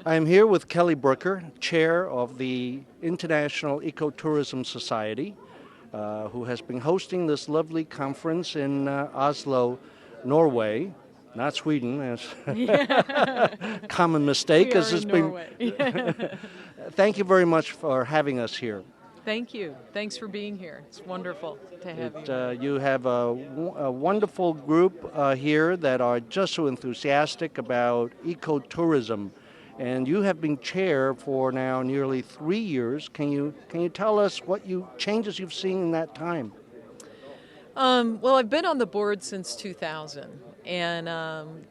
I am here with Kelly Brooker, chair of the International Ecotourism Society, who has been hosting this lovely conference in Oslo, Norway, not Sweden, as Yeah. common We mistake. As are it's in been. Norway. Thank you very much for having us here. Thank you. Thanks for being here. It's wonderful to have you. You have a wonderful group here that are just so enthusiastic about ecotourism, and you have been chair for now nearly 3 years. Can you tell us what changes you've seen in that time? Well, I've been on the board since 2000, and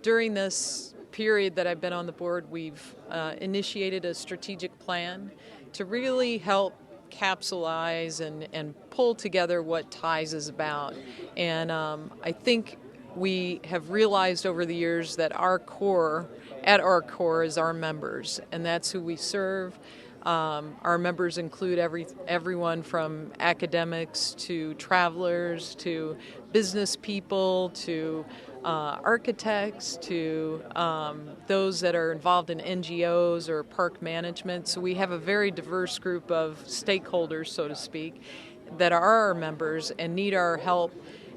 during this period that I've been on the board, we've initiated a strategic plan to really help capsulize and pull together what TIES is about. And I think we have realized over the years that at our core, is our members, and that's who we serve. Our members include everyone from academics to travelers to business people to architects to those that are involved in NGOs or park management. So we have a very diverse group of stakeholders, so to speak, that are our members and need our help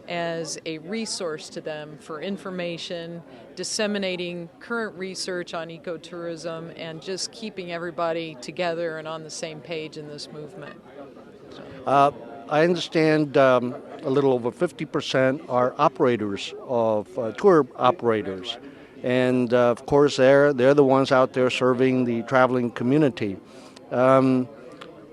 as a resource to them for information, disseminating current research on ecotourism, and just keeping everybody together and on the same page in this movement. I understand a little over 50% are operators of tour operators, and of course they're the ones out there serving the traveling community. Um,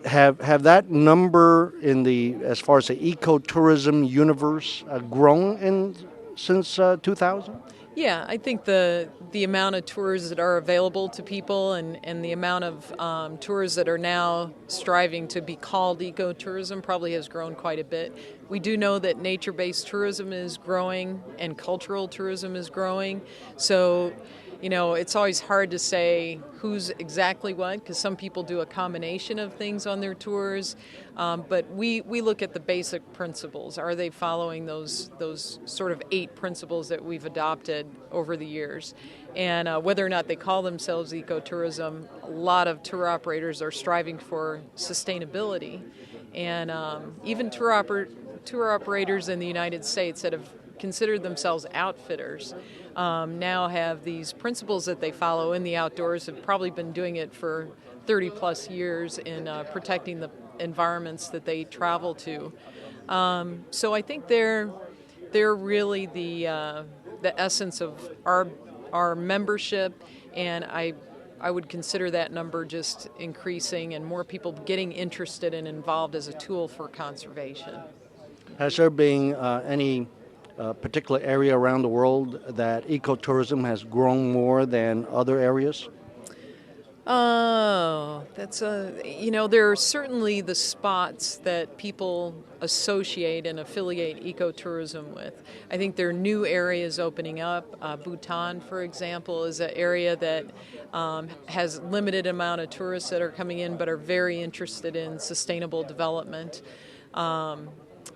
have that number in the as far as the ecotourism universe grown since 2000? Yeah, I think the amount of tours that are available to people and the amount of tours that are now striving to be called ecotourism probably has grown quite a bit. We do know that nature-based tourism is growing and cultural tourism is growing. So, it's always hard to say who's exactly what because some people do a combination of things on their tours. But we look at the basic principles. Are they following those sort of 8 principles that we've adopted over the years? And whether or not they call themselves ecotourism, a lot of tour operators are striving for sustainability. And even tour operators in the United States that have considered themselves outfitters now have these principles that they follow in the outdoors, have probably been doing it for 30 plus years in protecting the environments that they travel to. So I think they're really the essence of our membership, and I would consider that number just increasing and more people getting interested and involved as a tool for conservation. Has there been any particular area around the world that ecotourism has grown more than other areas? Oh, there are certainly the spots that people associate and affiliate ecotourism with. I think there are new areas opening up. Bhutan, for example, is an area that has limited amount of tourists that are coming in but are very interested in sustainable development.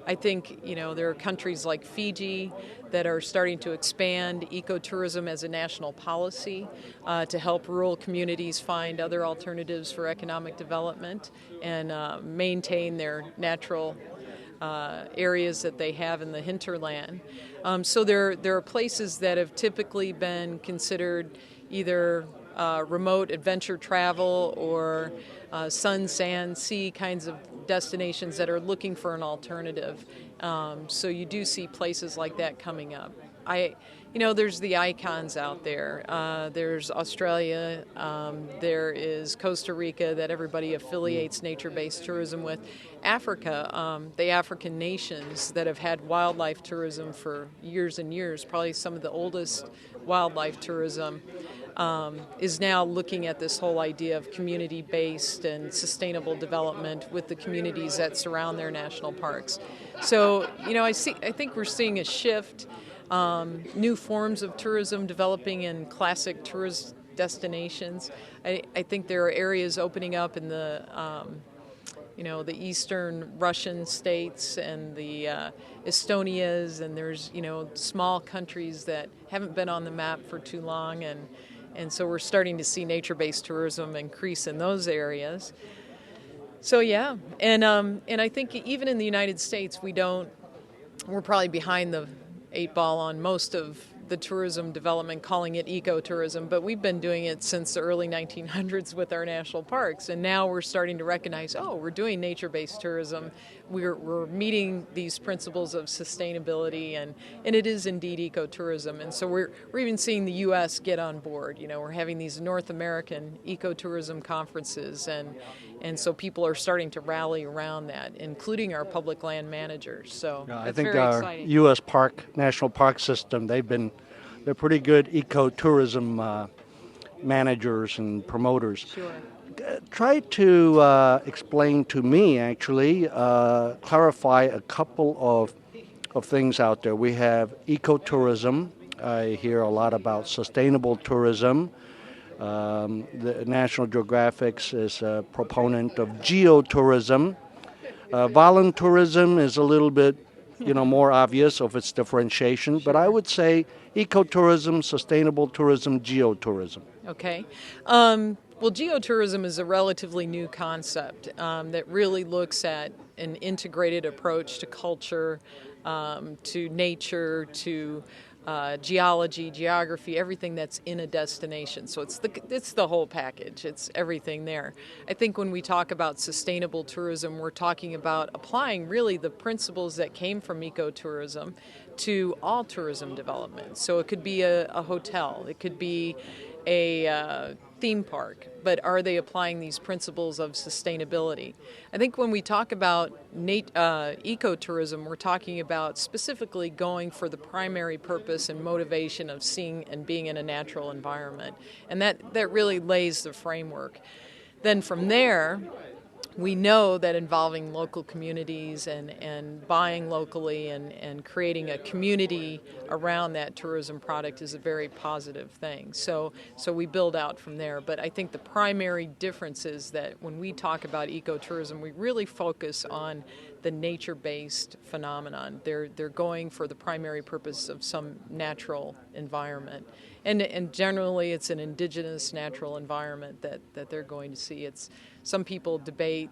I think, there are countries like Fiji that are starting to expand ecotourism as a national policy to help rural communities find other alternatives for economic development and maintain their natural areas that they have in the hinterland. So there are places that have typically been considered either remote adventure travel or sun, sand, sea kinds of destinations that are looking for an alternative. So you do see places like that coming up. There's the icons out there. There's Australia. There is Costa Rica that everybody affiliates nature-based tourism with. Africa, the African nations that have had wildlife tourism for years and years, probably some of the oldest wildlife tourism, is now looking at this whole idea of community-based and sustainable development with the communities that surround their national parks. So, I think we're seeing a shift, new forms of tourism developing in classic tourist destinations. I think there are areas opening up in the eastern Russian states and the Estonias, and there's, small countries that haven't been on the map for too long, and And so we're starting to see nature-based tourism increase in those areas. So yeah, and I think even in the United States, we're probably behind the eight ball on most of the tourism development, calling it ecotourism, but we've been doing it since the early 1900s with our national parks, and now we're starting to recognize, oh, we're doing nature-based tourism. We're meeting these principles of sustainability, and it is indeed ecotourism. And so we're even seeing the U.S. get on board. You know, we're having these North American ecotourism conferences, and so people are starting to rally around that, including our public land managers. So I that's think very our exciting. U.S. National Park System, they're pretty good ecotourism managers and promoters. Sure. Try to explain to me, actually, clarify a couple of things out there. We have ecotourism. I hear a lot about sustainable tourism. The National Geographic is a proponent of geotourism. Voluntourism is a little bit, more obvious of its differentiation, but I would say ecotourism, sustainable tourism, geotourism. Okay. Well, geotourism is a relatively new concept that really looks at an integrated approach to culture, to nature, to geology, geography, everything that's in a destination. So it's the whole package. It's everything there. I think when we talk about sustainable tourism, we're talking about applying really the principles that came from ecotourism to all tourism development. So it could be a hotel, it could be a theme park, but are they applying these principles of sustainability? I think when we talk about ecotourism, we're talking about specifically going for the primary purpose and motivation of seeing and being in a natural environment. And that really lays the framework. Then from there, we know that involving local communities and buying locally and creating a community around that tourism product is a very positive thing. So we build out from there. But I think the primary difference is that when we talk about ecotourism, we really focus on the nature-based phenomenon. They're going for the primary purpose of some natural environment. And generally it's an indigenous natural environment that they're going to see. Some people debate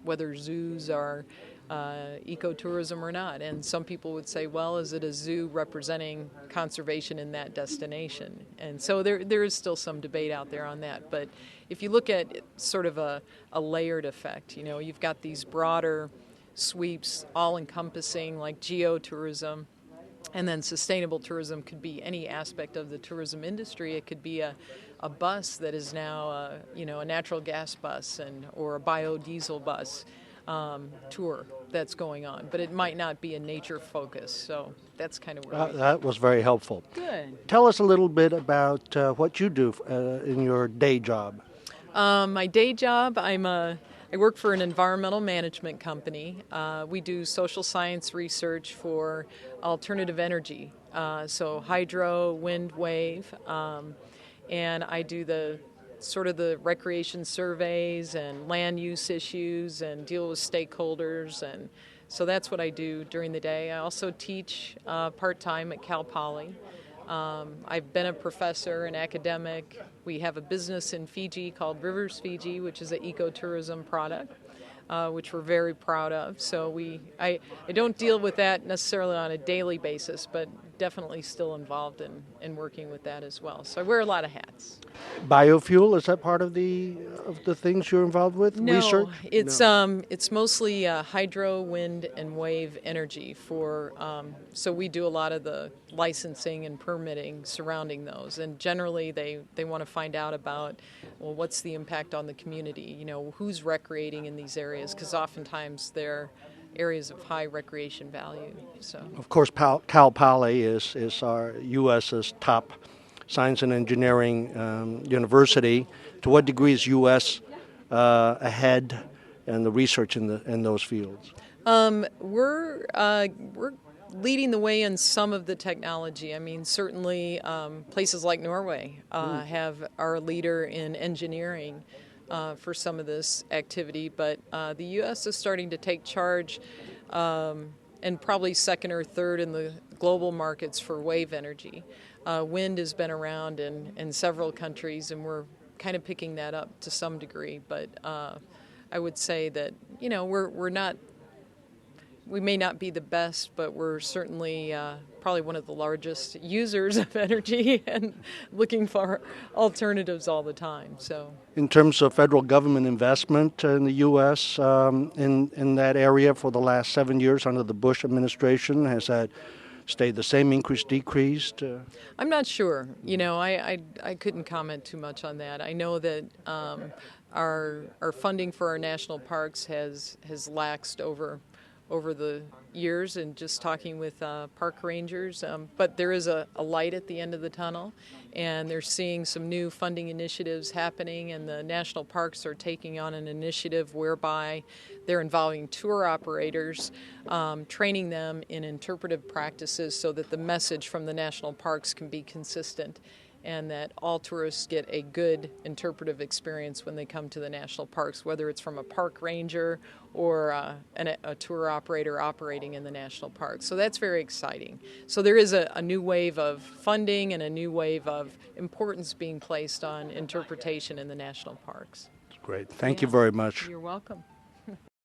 whether zoos are ecotourism or not, and some people would say, well, is it a zoo representing conservation in that destination? And so there is still some debate out there on that. But if you look at sort of a layered effect, you've got these broader sweeps, all-encompassing, like geotourism. And then sustainable tourism could be any aspect of the tourism industry. It could be a bus that is now a natural gas bus or a biodiesel bus tour that's going on. But it might not be a nature focus. So that's kind of where That was very helpful. Good. Tell us a little bit about what you do in your day job. My day job, I work for an environmental management company. We do social science research for alternative energy, so hydro, wind, wave, and I do the recreation surveys and land use issues and deal with stakeholders, and so that's what I do during the day. I also teach part-time at Cal Poly. I've been a professor, an academic. We have a business in Fiji called Rivers Fiji, which is an ecotourism product, which we're very proud of. So I don't deal with that necessarily on a daily basis, but definitely still involved in working with that as well. So I wear a lot of hats. Biofuel, is that part of the things you're involved with? No, Research? it's mostly hydro, wind, and wave energy so we do a lot of the licensing and permitting surrounding those. And generally they want to find out about, well, what's the impact on the community? Who's recreating in these areas? Because oftentimes they're areas of high recreation value. So, of course, Cal Poly is our U.S.'s top science and engineering university. To what degree is U.S. Ahead in the research in those fields? We're leading the way in some of the technology. I mean, certainly places like Norway are a leader in engineering for some of this activity, but the U.S. is starting to take charge and probably second or third in the global markets for wave energy. Wind has been around in several countries, and we're kind of picking that up to some degree. But I would say that, we may not be the best, but we're certainly probably one of the largest users of energy and looking for alternatives all the time. So, in terms of federal government investment in the U.S. In that area for the last 7 years under the Bush administration, has that stayed the same, increased, decreased? I'm not sure. I couldn't comment too much on that. I know that our funding for our national parks has laxed over the years, and just talking with park rangers. But there is a light at the end of the tunnel, and they're seeing some new funding initiatives happening, and the national parks are taking on an initiative whereby they're involving tour operators, training them in interpretive practices so that the message from the national parks can be consistent, and that all tourists get a good interpretive experience when they come to the national parks, whether it's from a park ranger or a tour operator operating in the national parks. So that's very exciting. So there is a new wave of funding and a new wave of importance being placed on interpretation in the national parks. Great. Thank you very much. You're welcome.